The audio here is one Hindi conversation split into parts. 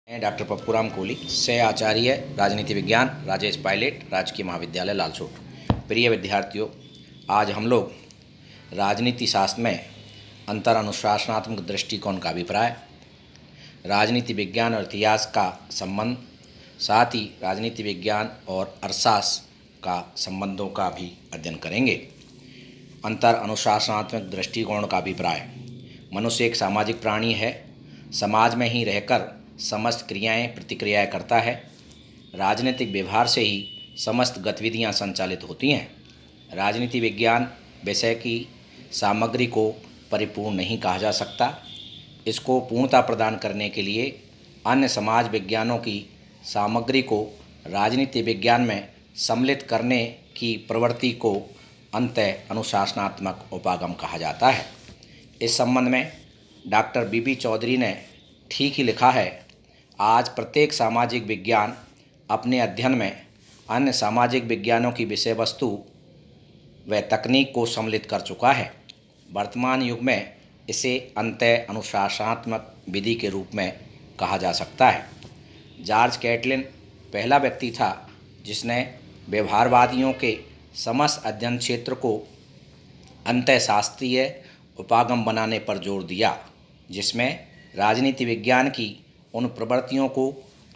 मैं डॉक्टर पप्पूराम कोहली, सह आचार्य राजनीति विज्ञान, राजेश पायलट, राजकीय महाविद्यालय लालसोट। प्रिय विद्यार्थियों, आज हम लोग राजनीति शास्त्र में अंतर अनुशासनात्मक दृष्टिकोण का अभिप्राय, राजनीति विज्ञान और इतिहास का संबंध, साथ ही राजनीति विज्ञान और अर्थशास्त्र का संबंधों का भी अध्ययन करेंगे। अंतर अनुशासनात्मक दृष्टिकोण का अभिप्राय। मनुष्य एक सामाजिक प्राणी है। समाज में ही रहकर समस्त क्रियाएं प्रतिक्रियाएं करता है। राजनीतिक व्यवहार से ही समस्त गतिविधियां संचालित होती हैं। राजनीति विज्ञान विषय की सामग्री को परिपूर्ण नहीं कहा जा सकता। इसको पूर्णता प्रदान करने के लिए अन्य समाज विज्ञानों की सामग्री को राजनीति विज्ञान में सम्मिलित करने की प्रवृत्ति को अंतर अनुशासनात्मक उपागम कहा जाता है। इस संबंध में डॉक्टर बीबी चौधरी ने ठीक ही लिखा है, आज प्रत्येक सामाजिक विज्ञान अपने अध्ययन में अन्य सामाजिक विज्ञानों की विषय वस्तु व तकनीक को सम्मिलित कर चुका है। वर्तमान युग में इसे अंतर अनुशासनात्मक विधि के रूप में कहा जा सकता है। जॉर्ज कैटलिन पहला व्यक्ति था जिसने व्यवहारवादियों के समस्त अध्ययन क्षेत्र को अंतःशास्त्रीय उपागम बनाने पर जोर दिया, जिसमें राजनीति विज्ञान की उन प्रवृत्तियों को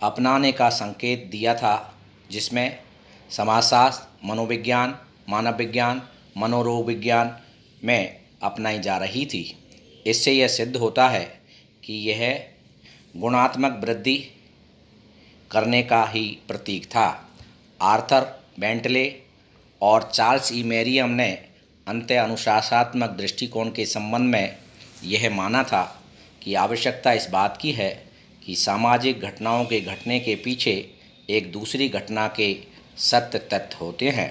अपनाने का संकेत दिया था जिसमें समाजशास्त्र, मनोविज्ञान, मानव विज्ञान, मनोरोग विज्ञान में अपनाई जा रही थी। इससे यह सिद्ध होता है कि यह गुणात्मक वृद्धि करने का ही प्रतीक था। आर्थर बेंटले और चार्ल्स ई मेरियम ने अंतर अनुशासनात्मक दृष्टिकोण के संबंध में यह माना था कि आवश्यकता इस बात की है कि सामाजिक घटनाओं के घटने के पीछे एक दूसरी घटना के सत्य तथ्य होते हैं,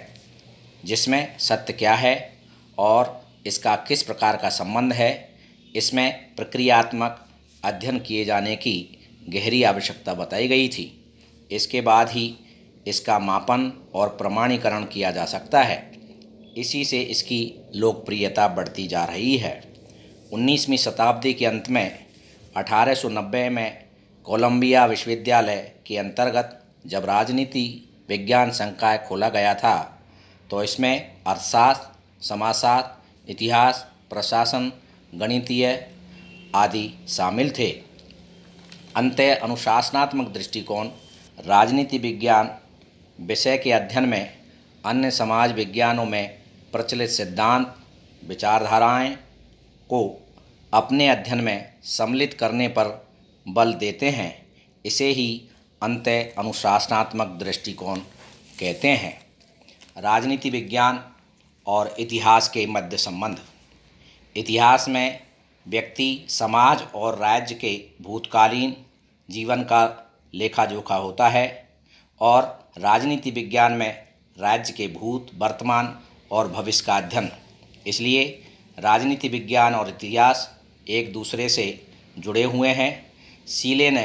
जिसमें सत्य क्या है और इसका किस प्रकार का संबंध है, इसमें प्रक्रियात्मक अध्ययन किए जाने की गहरी आवश्यकता बताई गई थी। इसके बाद ही इसका मापन और प्रमाणीकरण किया जा सकता है। इसी से इसकी लोकप्रियता बढ़ती जा रही है। 19वीं शताब्दी के अंत में 1890 में कोलंबिया विश्वविद्यालय के अंतर्गत जब राजनीति विज्ञान संकाय खोला गया था तो इसमें अर्थशास्त्र, समाजशास्त्र, इतिहास, प्रशासन, गणितीय आदि शामिल थे। अंतर अनुशासनात्मक दृष्टिकोण राजनीति विज्ञान विषय के अध्ययन में अन्य समाज विज्ञानों में प्रचलित सिद्धांत विचारधाराएं को अपने अध्ययन में सम्मिलित करने पर बल देते हैं। इसे ही अंतर अनुशासनात्मक दृष्टिकोण कहते हैं। राजनीति विज्ञान और इतिहास के मध्य संबंध। इतिहास में व्यक्ति, समाज और राज्य के भूतकालीन जीवन का लेखा जोखा होता है और राजनीति विज्ञान में राज्य के भूत, वर्तमान और भविष्य का अध्ययन। इसलिए राजनीति विज्ञान और इतिहास एक दूसरे से जुड़े हुए हैं। सीले ने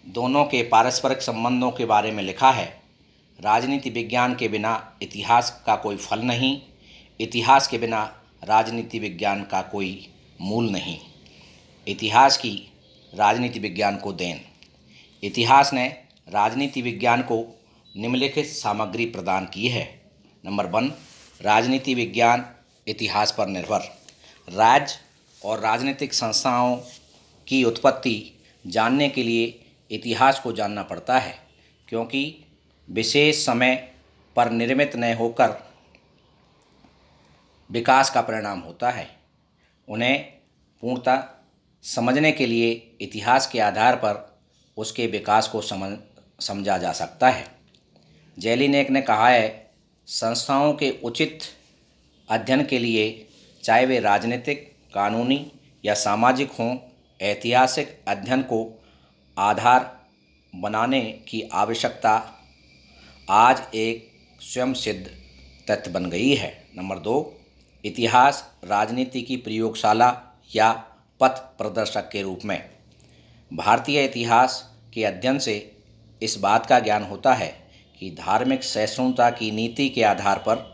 दोनों के पारस्परिक संबंधों के बारे में लिखा है, राजनीति विज्ञान के बिना इतिहास का कोई फल नहीं, इतिहास के बिना राजनीति विज्ञान का कोई मूल नहीं। इतिहास की राजनीति विज्ञान को देन। इतिहास ने राजनीति विज्ञान को निम्नलिखित सामग्री प्रदान की है। नंबर 1, राजनीति विज्ञान इतिहास पर निर्भर। राज्य और राजनीतिक संस्थाओं की उत्पत्ति जानने के लिए इतिहास को जानना पड़ता है, क्योंकि विशेष समय पर निर्मित न होकर विकास का परिणाम होता है। उन्हें पूर्णतः समझने के लिए इतिहास के आधार पर उसके विकास को समझा जा सकता है। जेलिनेक ने कहा है, संस्थाओं के उचित अध्ययन के लिए, चाहे वे राजनीतिक, कानूनी या सामाजिक हों, ऐतिहासिक अध्ययन को आधार बनाने की आवश्यकता आज एक स्वयं सिद्ध तथ्य बन गई है। नंबर 2, इतिहास राजनीति की प्रयोगशाला या पथ प्रदर्शक के रूप में। भारतीय इतिहास के अध्ययन से इस बात का ज्ञान होता है कि धार्मिक सहिष्णुता की नीति के आधार पर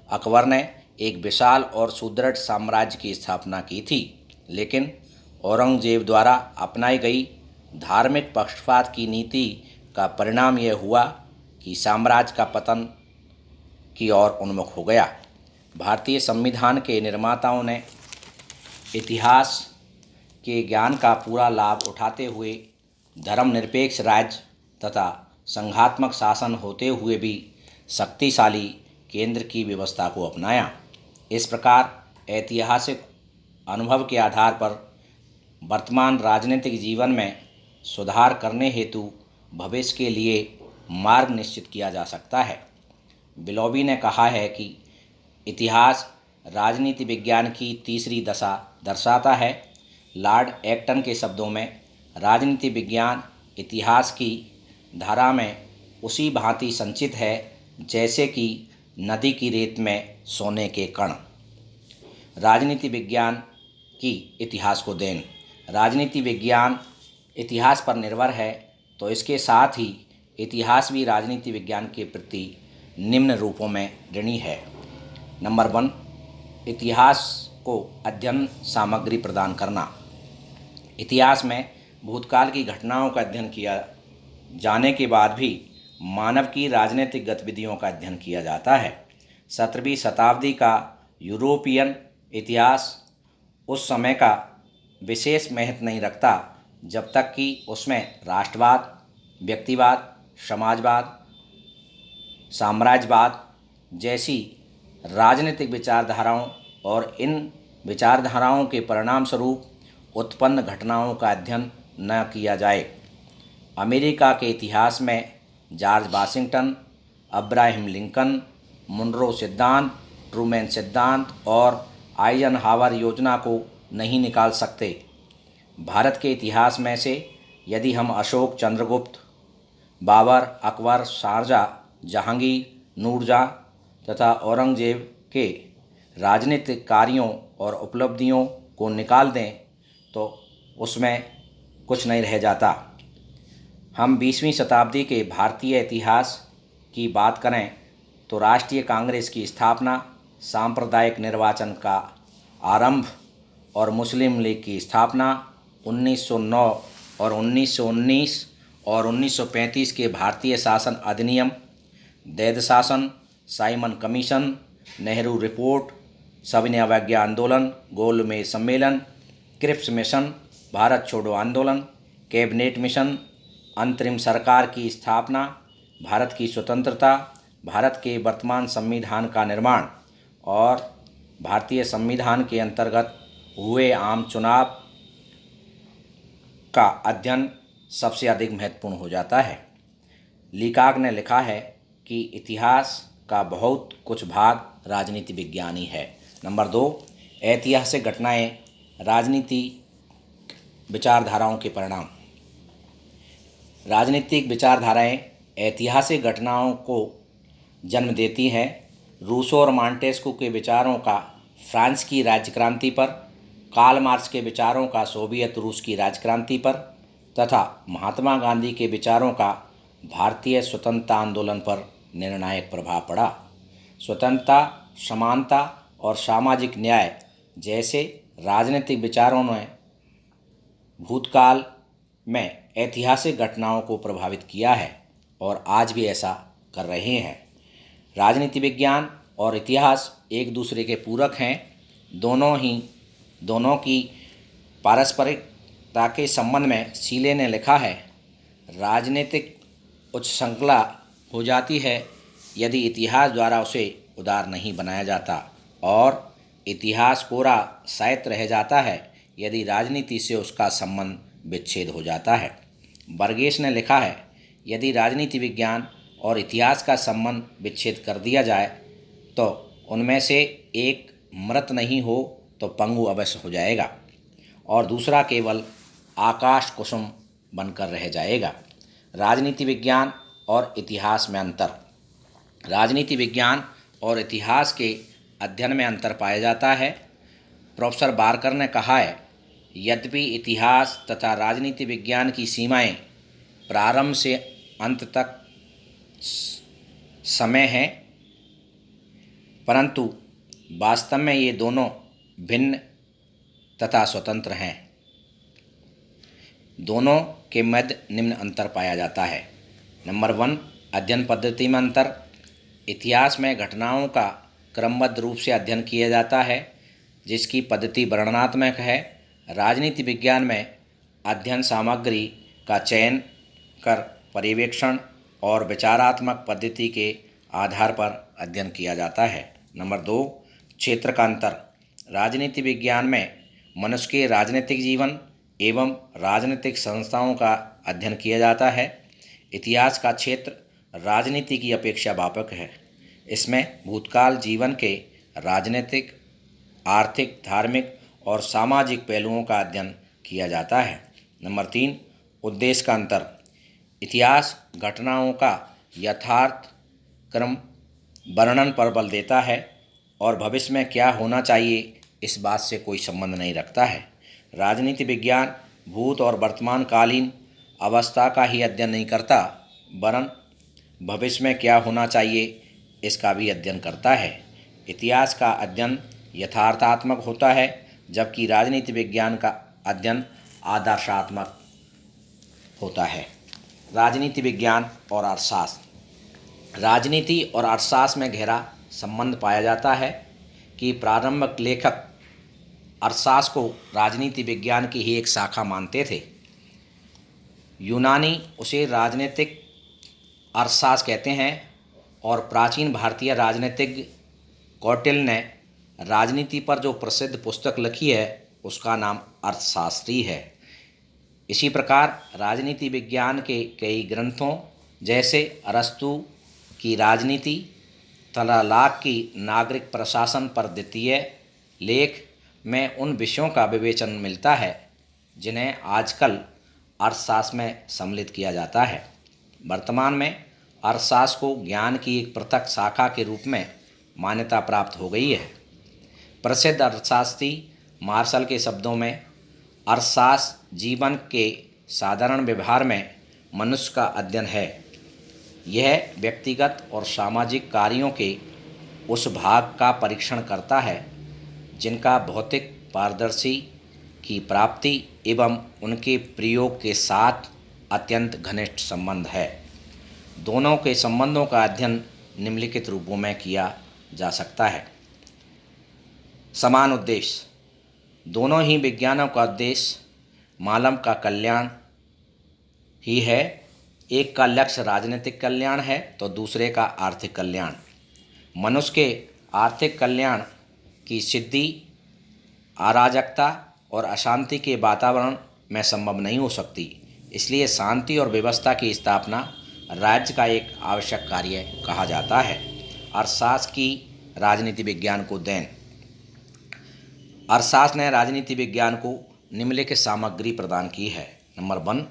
अकबर ने एक विशाल और सुदृढ़ साम्राज्य की स्थापना की थी, लेकिन औरंगजेब द्वारा अपनाई गई धार्मिक पक्षपात की नीति का परिणाम यह हुआ कि साम्राज्य का पतन की ओर उन्मुख हो गया। भारतीय संविधान के निर्माताओं ने इतिहास के ज्ञान का पूरा लाभ उठाते हुए धर्मनिरपेक्ष राज्य तथा संघात्मक शासन होते हुए भी शक्तिशाली केंद्र की व्यवस्था को अपनाया। इस प्रकार ऐतिहासिक अनुभव के आधार पर वर्तमान राजनीतिक जीवन में सुधार करने हेतु भविष्य के लिए मार्ग निश्चित किया जा सकता है। बिलोबी ने कहा है कि इतिहास राजनीति विज्ञान की तीसरी दशा दर्शाता है। लॉर्ड एक्टन के शब्दों में, राजनीति विज्ञान इतिहास की धारा में उसी भांति संचित है जैसे कि नदी की रेत में सोने के कण। राजनीति विज्ञान की इतिहास को देन। राजनीति विज्ञान इतिहास पर निर्भर है तो इसके साथ ही इतिहास भी राजनीति विज्ञान के प्रति निम्न रूपों में ऋणी है। नंबर 1, इतिहास को अध्ययन सामग्री प्रदान करना। इतिहास में भूतकाल की घटनाओं का अध्ययन किया जाने के बाद भी मानव की राजनीतिक गतिविधियों का अध्ययन किया जाता है। 17वीं शताब्दी का यूरोपियन इतिहास उस समय का विशेष महत्व नहीं रखता जब तक कि उसमें राष्ट्रवाद, व्यक्तिवाद, समाजवाद, साम्राज्यवाद जैसी राजनीतिक विचारधाराओं और इन विचारधाराओं के परिणाम स्वरूप उत्पन्न घटनाओं का अध्ययन न किया जाए। अमेरिका के इतिहास में George Washington, Abraham Lincoln, Monroe सिद्धांत, ट्रूमैन सिद्धांत और आइजनहावर योजना को नहीं निकाल सकते। भारत के इतिहास में से यदि हम अशोक, चंद्रगुप्त, बाबर, अकबर, शाहजहाँ, जहांगीर, नूरजहाँ तथा औरंगजेब के राजनीतिक कार्यों और उपलब्धियों को निकाल दें तो उसमें कुछ नहीं रह जाता। हम 20वीं शताब्दी के भारतीय इतिहास की बात करें तो राष्ट्रीय कांग्रेस की स्थापना, सांप्रदायिक निर्वाचन का आरंभ और मुस्लिम लीग की स्थापना, 1909 और 1919 और 1935 के भारतीय शासन अधिनियम, दैध शासन, साइमन कमीशन, नेहरू रिपोर्ट, सविनय अवज्ञा आंदोलन, गोलमेज सम्मेलन, क्रिप्स मिशन, भारत छोड़ो आंदोलन, कैबिनेट मिशन, अंतरिम सरकार की स्थापना, भारत की स्वतंत्रता, भारत के वर्तमान संविधान का निर्माण और भारतीय संविधान के अंतर्गत हुए आम चुनाव का अध्ययन सबसे अधिक महत्वपूर्ण हो जाता है। लीकाक ने लिखा है कि इतिहास का बहुत कुछ भाग राजनीति विज्ञान ही है। नंबर 2, ऐतिहासिक घटनाएं राजनीति विचारधाराओं के परिणाम। राजनीतिक विचारधाराएं ऐतिहासिक घटनाओं को जन्म देती हैं। रूसो और मॉन्टेस्क्यू के विचारों का फ्रांस की राज्य क्रांति पर, कार्ल मार्क्स के विचारों का सोवियत रूस की राज्य क्रांति पर तथा महात्मा गांधी के विचारों का भारतीय स्वतंत्रता आंदोलन पर निर्णायक प्रभाव पड़ा। स्वतंत्रता, समानता और सामाजिक न्याय जैसे राजनीतिक विचारों ने भूतकाल में ऐतिहासिक घटनाओं को प्रभावित किया है और आज भी ऐसा कर रहे हैं। राजनीति विज्ञान और इतिहास एक दूसरे के पूरक हैं। दोनों की पारस्परिकता के संबंध में सीले ने लिखा है, राजनीतिक उच्च श्रृंखला हो जाती है यदि इतिहास द्वारा उसे उदार नहीं बनाया जाता और इतिहास कोरा साहित्य रह जाता है यदि राजनीति से उसका संबंध विच्छेद हो जाता है। बर्गेस ने लिखा है, यदि राजनीति विज्ञान और इतिहास का संबंध विच्छेद कर दिया जाए तो उनमें से एक मृत नहीं हो तो पंगु अवश्य हो जाएगा और दूसरा केवल आकाश कुसुम बनकर रह जाएगा। राजनीति विज्ञान और इतिहास में अंतर। राजनीति विज्ञान और इतिहास के अध्ययन में अंतर पाया जाता है। प्रोफेसर बारकर ने कहा है, यद्यपि इतिहास तथा राजनीति विज्ञान की सीमाएं प्रारंभ से अंत तक समय हैं, परंतु वास्तव में ये दोनों भिन्न तथा स्वतंत्र हैं। दोनों के मध्य निम्न अंतर पाया जाता है। नंबर 1, अध्ययन पद्धति में अंतर। इतिहास में घटनाओं का क्रमबद्ध रूप से अध्ययन किया जाता है, जिसकी पद्धति वर्णनात्मक है। राजनीति विज्ञान में अध्ययन सामग्री का चयन कर पर्यवेक्षण और विचारात्मक पद्धति के आधार पर अध्ययन किया जाता है। नंबर 2, क्षेत्र का अंतर। राजनीति विज्ञान में मनुष्य के राजनीतिक जीवन एवं राजनीतिक संस्थाओं का अध्ययन किया जाता है। इतिहास का क्षेत्र राजनीति की अपेक्षा व्यापक है। इसमें भूतकाल जीवन के राजनीतिक, आर्थिक, धार्मिक और सामाजिक पहलुओं का अध्ययन किया जाता है। नंबर 3, उद्देश्य का अंतर। इतिहास घटनाओं का यथार्थ क्रम वर्णन पर बल देता है और भविष्य में क्या होना चाहिए इस बात से कोई संबंध नहीं रखता है। राजनीति विज्ञान भूत और वर्तमानकालीन अवस्था का ही अध्ययन नहीं करता, वरन भविष्य में क्या होना चाहिए इसका भी अध्ययन करता है। इतिहास का अध्ययन यथार्थात्मक होता है, जबकि राजनीति विज्ञान का अध्ययन आदर्शात्मक होता है। राजनीति विज्ञान और अर्थशास्त्र। राजनीति और अर्थशास्त्र में गहरा संबंध पाया जाता है कि प्रारंभिक लेखक अर्थशास्त्र को राजनीति विज्ञान की ही एक शाखा मानते थे। यूनानी उसे राजनीतिक अर्थशास्त्र कहते हैं और प्राचीन भारतीय राजनीतिज्ञ कौटिल्य ने राजनीति पर जो प्रसिद्ध पुस्तक लिखी है उसका नाम अर्थशास्त्री है। इसी प्रकार राजनीति विज्ञान के कई ग्रंथों जैसे अरस्तु की राजनीति, तलालाक की नागरिक प्रशासन पर द्वितीय लेख में उन विषयों का विवेचन मिलता है जिन्हें आजकल अर्थशास्त्र में सम्मिलित किया जाता है। वर्तमान में अर्थशास्त्र को ज्ञान की एक पृथक शाखा के रूप में मान्यता प्राप्त हो गई है। प्रसिद्ध अर्थशास्त्री मार्शल के शब्दों में, अर्थशास्त्र जीवन के साधारण व्यवहार में मनुष्य का अध्ययन है। यह व्यक्तिगत और सामाजिक कार्यों के उस भाग का परीक्षण करता है जिनका भौतिक पारदर्शी की प्राप्ति एवं उनके प्रयोग के साथ अत्यंत घनिष्ठ संबंध है। दोनों के संबंधों का अध्ययन निम्नलिखित रूपों में किया जा सकता है। समान उद्देश्य। दोनों ही विज्ञानों का उद्देश्य मानव का कल्याण ही है। एक का लक्ष्य राजनीतिक कल्याण है तो दूसरे का आर्थिक कल्याण। मनुष्य के आर्थिक कल्याण की सिद्धि अराजकता और अशांति के वातावरण में संभव नहीं हो सकती। इसलिए शांति और व्यवस्था की स्थापना राज्य का एक आवश्यक कार्य कहा जाता है। अर्थशास्त्र की राजनीति विज्ञान को देन। अर्थशास्त्र ने राजनीति विज्ञान को निम्नलिखित सामग्री प्रदान की है। नंबर 1,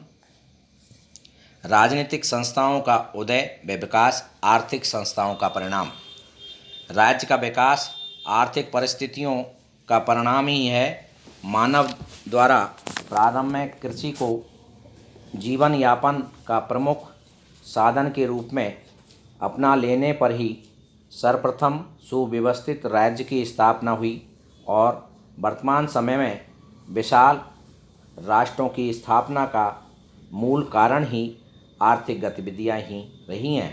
राजनीतिक संस्थाओं का उदय व विकास आर्थिक संस्थाओं का परिणाम। राज्य का विकास आर्थिक परिस्थितियों का परिणाम ही है। मानव द्वारा प्रारंभ में कृषि को जीवन यापन का प्रमुख साधन के रूप में अपना लेने पर ही सर्वप्रथम सुव्यवस्थित राज्य की स्थापना हुई और वर्तमान समय में विशाल राष्ट्रों की स्थापना का मूल कारण ही आर्थिक गतिविधियां ही रही हैं।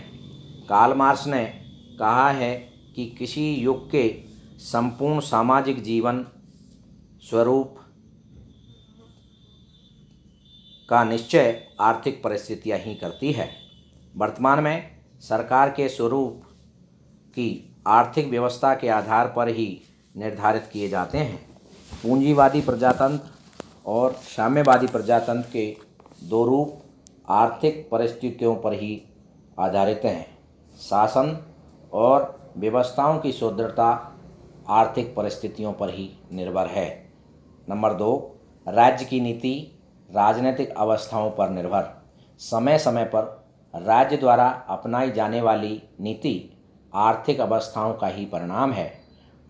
कार्ल मार्क्स ने कहा है कि किसी युग के संपूर्ण सामाजिक जीवन स्वरूप का निश्चय आर्थिक परिस्थितियां ही करती है। वर्तमान में सरकार के स्वरूप की आर्थिक व्यवस्था के आधार पर ही निर्धारित किए जाते हैं। पूंजीवादी प्रजातंत्र और साम्यवादी प्रजातंत्र के दो रूप आर्थिक परिस्थितियों पर ही आधारित हैं। शासन और व्यवस्थाओं की सुदृढ़ता आर्थिक परिस्थितियों पर ही निर्भर है। नंबर 2, राज्य की नीति राजनीतिक अवस्थाओं पर निर्भर। समय समय पर राज्य द्वारा अपनाई जाने वाली नीति आर्थिक अवस्थाओं का ही परिणाम है।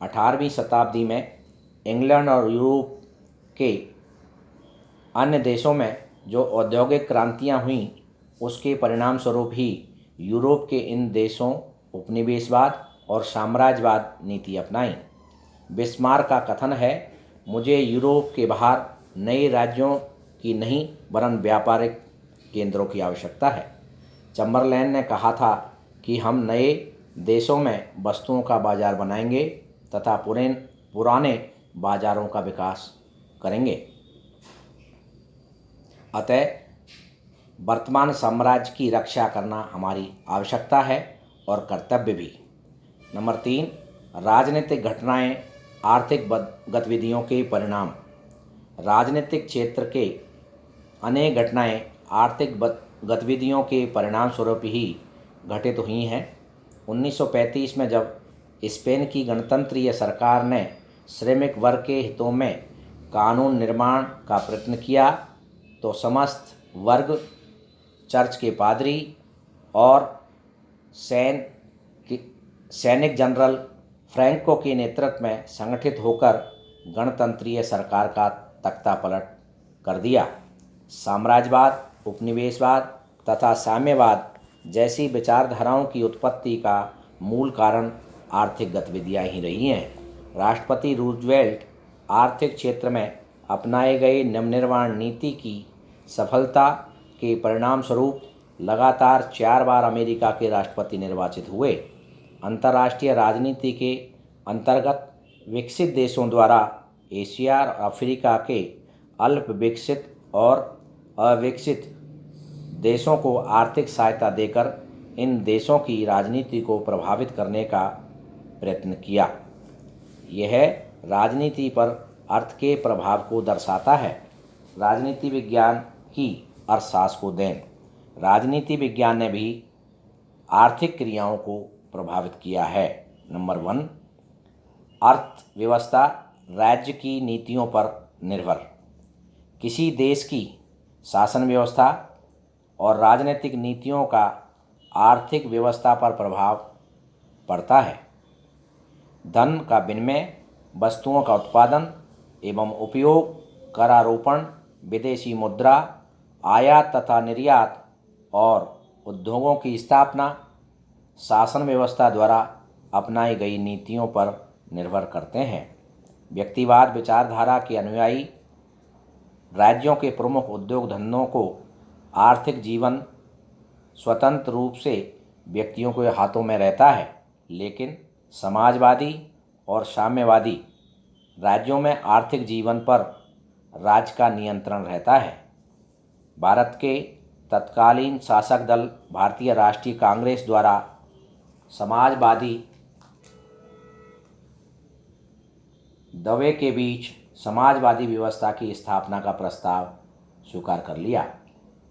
18वीं शताब्दी में इंग्लैंड और यूरोप के अन्य देशों में जो औद्योगिक क्रांतियां हुईं उसके परिणाम स्वरूप ही यूरोप के इन देशों उपनिवेशवाद और साम्राज्यवाद नीति अपनाई। बिस्मार्क का कथन है, मुझे यूरोप के बाहर नए राज्यों की नहीं वरन व्यापारिक केंद्रों की आवश्यकता है। चैम्बरलैन ने कहा था कि हम नए देशों में वस्तुओं का बाजार बनाएंगे तथा पुराने बाजारों का विकास करेंगे। अतः वर्तमान साम्राज्य की रक्षा करना हमारी आवश्यकता है और कर्तव्य भी। नंबर 3, राजनीतिक घटनाएं आर्थिक गतिविधियों के परिणाम। राजनीतिक क्षेत्र के अनेक घटनाएं आर्थिक गतिविधियों के परिणाम स्वरूप ही घटित हुई हैं। 1935 में जब स्पेन की गणतंत्रीय सरकार ने श्रमिक वर्ग के हितों में कानून निर्माण का प्रयत्न किया तो समस्त वर्ग चर्च के पादरी और सैनिक जनरल फ्रैंको के नेतृत्व में संगठित होकर गणतंत्रीय सरकार का तख्ता पलट कर दिया। साम्राज्यवाद, उपनिवेशवाद तथा साम्यवाद जैसी विचारधाराओं की उत्पत्ति का मूल कारण आर्थिक गतिविधियां ही रही हैं। राष्ट्रपति रूजवेल्ट आर्थिक क्षेत्र में अपनाए गए नवनिर्माण नीति की सफलता के परिणाम स्वरूप लगातार 4 बार अमेरिका के राष्ट्रपति निर्वाचित हुए। अंतर्राष्ट्रीय राजनीति के अंतर्गत विकसित देशों द्वारा एशिया और अफ्रीका के अल्प विकसित और अविकसित देशों को आर्थिक सहायता देकर इन देशों की राजनीति को प्रभावित करने का प्रयत्न किया। यह राजनीति पर अर्थ के प्रभाव को दर्शाता है। राजनीति विज्ञान की अर्थशास्त्र को देन। राजनीति विज्ञान ने भी आर्थिक क्रियाओं को प्रभावित किया है। नंबर 1, अर्थव्यवस्था राज्य की नीतियों पर निर्भर। किसी देश की शासन व्यवस्था और राजनीतिक नीतियों का आर्थिक व्यवस्था पर प्रभाव पड़ता है। धन का विनिमय, वस्तुओं का उत्पादन एवं उपयोग, करारोपण, विदेशी मुद्रा, आयात तथा निर्यात और उद्योगों की स्थापना शासन व्यवस्था द्वारा अपनाई गई नीतियों पर निर्भर करते हैं। व्यक्तिवाद विचारधारा के अनुयायी राज्यों के प्रमुख उद्योग धंधों को आर्थिक जीवन स्वतंत्र रूप से व्यक्तियों के हाथों में रहता है, लेकिन समाजवादी और साम्यवादी राज्यों में आर्थिक जीवन पर राज्य का नियंत्रण रहता है। भारत के तत्कालीन शासक दल भारतीय राष्ट्रीय कांग्रेस द्वारा समाजवादी दवे के बीच समाजवादी व्यवस्था की स्थापना का प्रस्ताव स्वीकार कर लिया।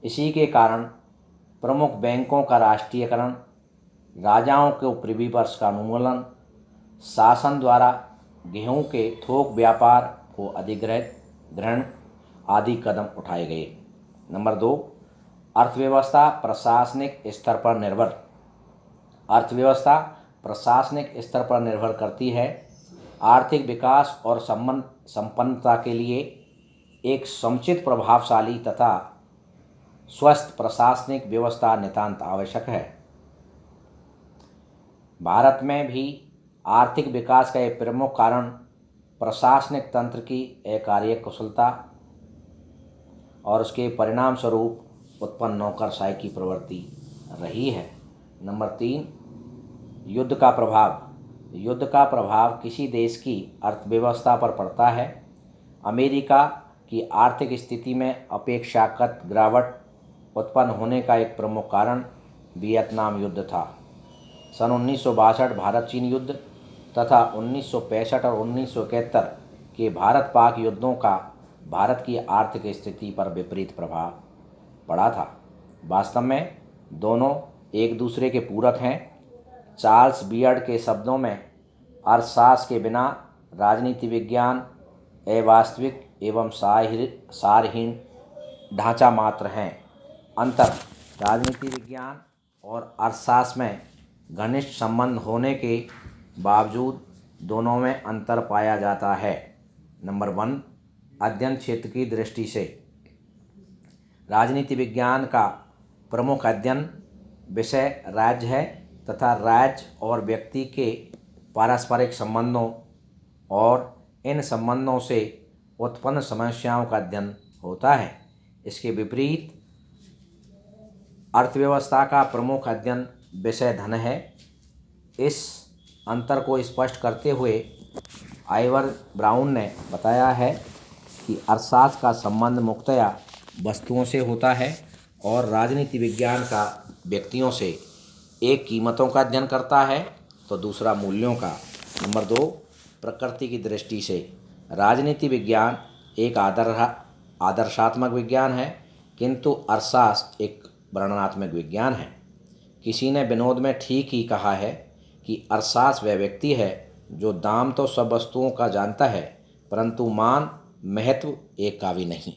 इसी के कारण प्रमुख बैंकों का राष्ट्रीयकरण, राजाओं के प्रिवी पर्स का उन्मूलन, शासन द्वारा गेहूं के थोक व्यापार को अधिग्रहण आदि कदम उठाए गए। नंबर 2, अर्थव्यवस्था प्रशासनिक स्तर पर निर्भर। अर्थव्यवस्था प्रशासनिक स्तर पर निर्भर करती है। आर्थिक विकास और संपन्नता के लिए एक समुचित, प्रभावशाली तथा स्वस्थ प्रशासनिक व्यवस्था नितांत आवश्यक है। भारत में भी आर्थिक विकास का एक प्रमुख कारण प्रशासनिक तंत्र की अकार्यकुशलता और उसके परिणाम स्वरूप उत्पन्न नौकरशाही की प्रवृत्ति रही है। नंबर 3, युद्ध का प्रभाव। युद्ध का प्रभाव किसी देश की अर्थव्यवस्था पर पड़ता है। अमेरिका की आर्थिक स्थिति में अपेक्षाकृत गिरावट उत्पन्न होने का एक प्रमुख कारण वियतनाम युद्ध था। सन 1962 भारत चीन युद्ध तथा 1965 और 1971 के भारत पाक युद्धों का भारत की आर्थिक स्थिति पर विपरीत प्रभाव पड़ा था। वास्तव में दोनों एक दूसरे के पूरक हैं। चार्ल्स बियर्ड के शब्दों में, अर्थशास्त्र के बिना राजनीति विज्ञान अवास्तविक एवं सारहीन ढांचा मात्र हैं। अंतर राजनीति विज्ञान और अर्थशास्त्र में घनिष्ठ संबंध होने के बावजूद दोनों में अंतर पाया जाता है। नंबर 1, अध्ययन क्षेत्र की दृष्टि से राजनीति विज्ञान का प्रमुख अध्ययन विषय राज्य है तथा राज्य और व्यक्ति के पारस्परिक संबंधों और इन संबंधों से उत्पन्न समस्याओं का अध्ययन होता है। इसके विपरीत अर्थव्यवस्था का प्रमुख अध्ययन विषय धन है। इस अंतर को स्पष्ट करते हुए आइवर ब्राउन ने बताया है कि अर्थशास्त्र का संबंध मुख्यतया वस्तुओं से होता है और राजनीति विज्ञान का व्यक्तियों से। एक कीमतों का अध्ययन करता है तो दूसरा मूल्यों का। नंबर 2, प्रकृति की दृष्टि से राजनीति विज्ञान एक आदर्शात्मक विज्ञान है, किंतु अर्थशास्त्र एक वर्णनात्मक विज्ञान है। किसी ने विनोद में ठीक ही कहा है कि अर्थशास्त्र वह व्यक्ति है जो दाम तो सब वस्तुओं का जानता है, परंतु मान महत्व एक का भी नहीं।